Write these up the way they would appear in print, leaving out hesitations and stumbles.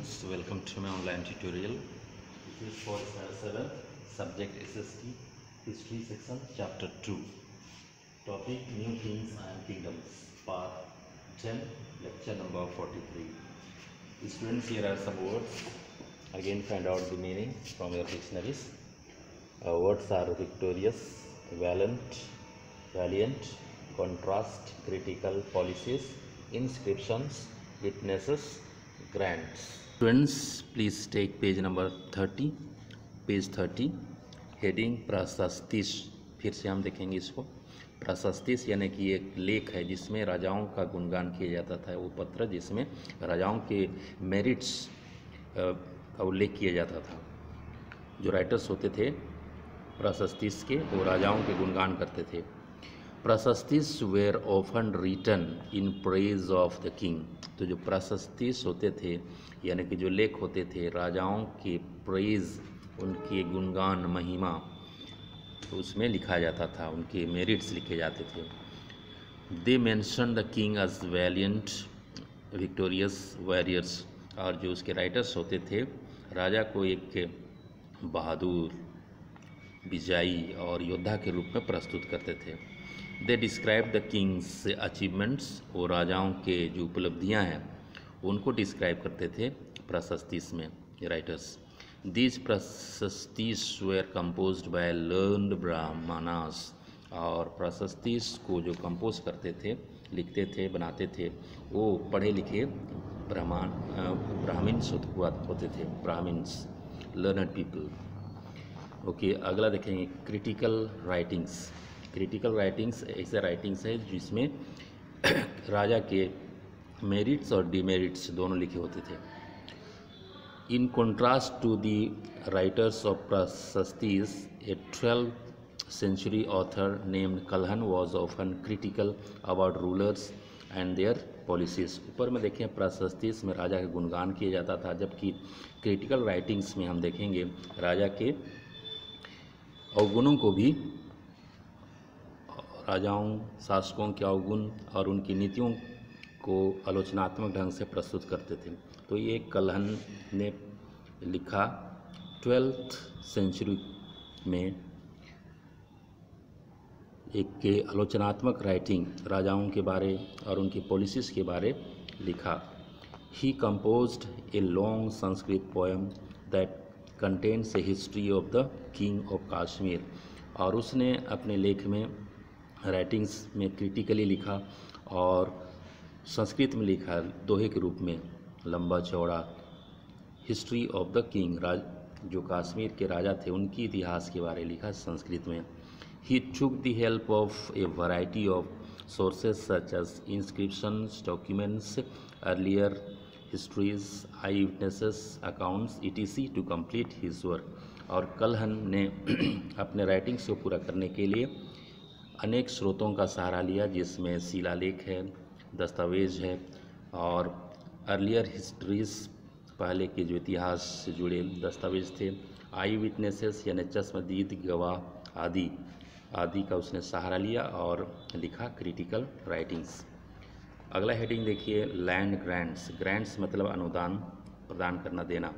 students, welcome to my online tutorial. This is for 7 subject SST history section chapter 2, topic new kings and kingdoms, part 10, lecture number 43. Students, here are some words. Again, find out the meaning from your dictionaries. Words are victorious, valiant, contrast, critical, policies, inscriptions, witnesses, grants. Students, please take page number 30. Page 30 heading प्रशस्तिश। फिर से हम देखेंगे इसको। प्रशस्तिश यानी कि एक लेख है जिसमें राजाओं का गुणगान किया जाता था। वो पत्र जिसमें राजाओं के मेरिट्स का उल्लेख किया जाता था। जो राइटर्स होते थे प्रशस्तिश के, वो राजाओं के गुणगान करते थे। प्रशस्तिश were often written in praise of the king. तो जो प्रशस्तिश होते थे यानी कि जो लेख होते थे राजाओं के प्रेज, उनके गुणगान महिमा, तो उसमें लिखा जाता था, उनके मेरिट्स लिखे जाते थे। They mention the king as valiant victorious warriors. और जो उसके राइटर्स होते थे राजा को एक बहादुर, विजयी और योद्धा के रूप में प्रस्तुत करते थे। They describe the Kings achievements. वो राजाओं के जो उपलब्धियां हैं उनको डिस्क्राइब करते थे प्रशस्तिश में writers. These प्रशस्तिश were composed by learned brahmanas। और प्रशस्तिश को जो कंपोज करते थे, लिखते थे, बनाते थे, वो पढ़े लिखे ब्राह्मण्स होते थे, ब्राह्मण्स, लर्नड पीपल। ओके, अगला देखेंगे क्रिटिकल राइटिंग्स। क्रिटिकल राइटिंग्स ऐसे राइटिंग्स है जिसमें राजा के मेरिट्स और डिमेरिट्स दोनों लिखे होते थे। In contrast to the writers of Prasastis, a 12th century author named Kalhan was often critical about rulers and their policies। ऊपर में देखें प्रशस्तिस में राजा के गुणगान किया जाता था, जबकि क्रिटिकल राइटिंग्स में हम देखेंगे राजा के अवगुणों को भी, राजाओं शासकों के अवगुण और उनकी नीतियों को आलोचनात्मक ढंग से प्रस्तुत करते थे। तो ये कलहन ने लिखा 12th सेंचुरी में एक आलोचनात्मक राइटिंग राजाओं के बारे और उनकी पॉलिसीज के बारे लिखा। He composed a long Sanskrit poem that contains a history of the king of Kashmir. और उसने अपने लेख में राइटिंग्स में क्रिटिकली लिखा और संस्कृत में लिखा, दोहे के रूप में, लंबा चौड़ा, हिस्ट्री ऑफ द किंग, जो कश्मीर के राजा थे उनकी इतिहास के बारे लिखा संस्कृत में। He took the help of a variety of sources such as inscriptions, documents, earlier histories, eye witnesses accounts etc to complete his work. और कलहन ने अपने राइटिंग्स को पूरा करने के लिए अनेक स्रोतों का सहारा लिया, जिसमें शिलालेख है, दस्तावेज है और अर्लियर हिस्ट्रीज, पहले के जो इतिहास से जुड़े दस्तावेज थे, आई विटनेसेस यानी चश्मदीद गवाह आदि का उसने सहारा लिया और लिखा क्रिटिकल राइटिंग्स। अगला हेडिंग देखिए, लैंड ग्रांट्स। ग्रांट्स मतलब अनुदान प्रदान करना, देना।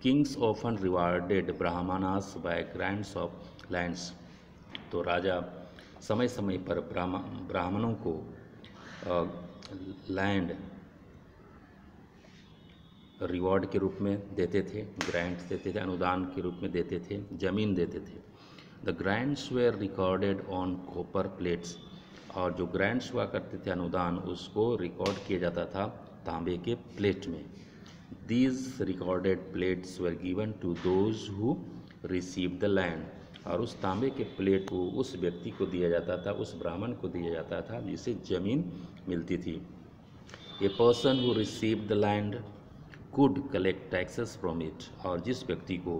Kings often rewarded Brahmanas by grants of lands. तो राजा समय समय पर ब्राह्मणों को लैंड रिवॉर्ड के रूप में देते थे, ग्रांट्स देते थे, अनुदान के रूप में देते थे, जमीन देते थे। The grants were recorded on copper plates. और जो ग्रांट्स हुआ करते थे, अनुदान, उसको रिकॉर्ड किया जाता था तांबे के प्लेट में। These recorded plates were given to those who receive the land. और उस तांबे के प्लेट को उस व्यक्ति को दिया जाता था, उस ब्राह्मण को दिया जाता था जिसे जमीन मिलती थी। A person who receive the land could collect taxes from it. और जिस व्यक्ति को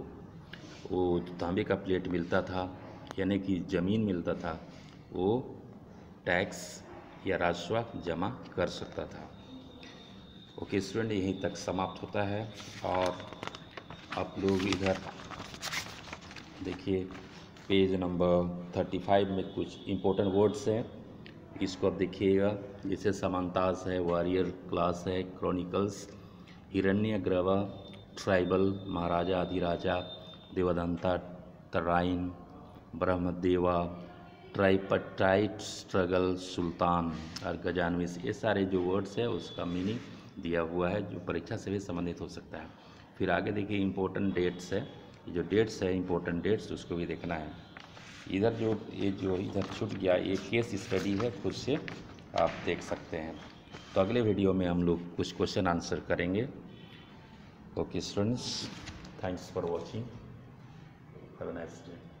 वो तांबे का प्लेट मिलता था यानी कि ज़मीन मिलता था, वो टैक्स या राजस्व जमा कर सकता था। ओके स्टूडेंट, यहीं तक समाप्त होता है। और आप लोग इधर देखिए पेज नंबर 35 में कुछ इम्पोर्टेंट वर्ड्स हैं, इसको आप देखिएगा। जैसे समांतास है, वॉरियर क्लास है, क्रॉनिकल्स, हिरण्यग्रवा, ट्राइबल, महाराजा, अधिराजा, देवदंता, तराइन, ब्रह्मदेवा, ट्राइपटाइट, स्ट्रगल, सुल्तान और गजानवी। ये सारे जो वर्ड्स है उसका मीनिंग दिया हुआ है, जो परीक्षा से भी संबंधित हो सकता है। फिर आगे देखिए इम्पोर्टेंट डेट्स है, जो डेट्स है इम्पोर्टेंट डेट्स उसको भी देखना है। इधर जो इधर छूट गया ये केस स्टडी है, खुद से आप देख सकते हैं। तो अगले वीडियो में हम लोग कुछ क्वेश्चन आंसर करेंगे। Okay students, thanks for watching, have a nice day.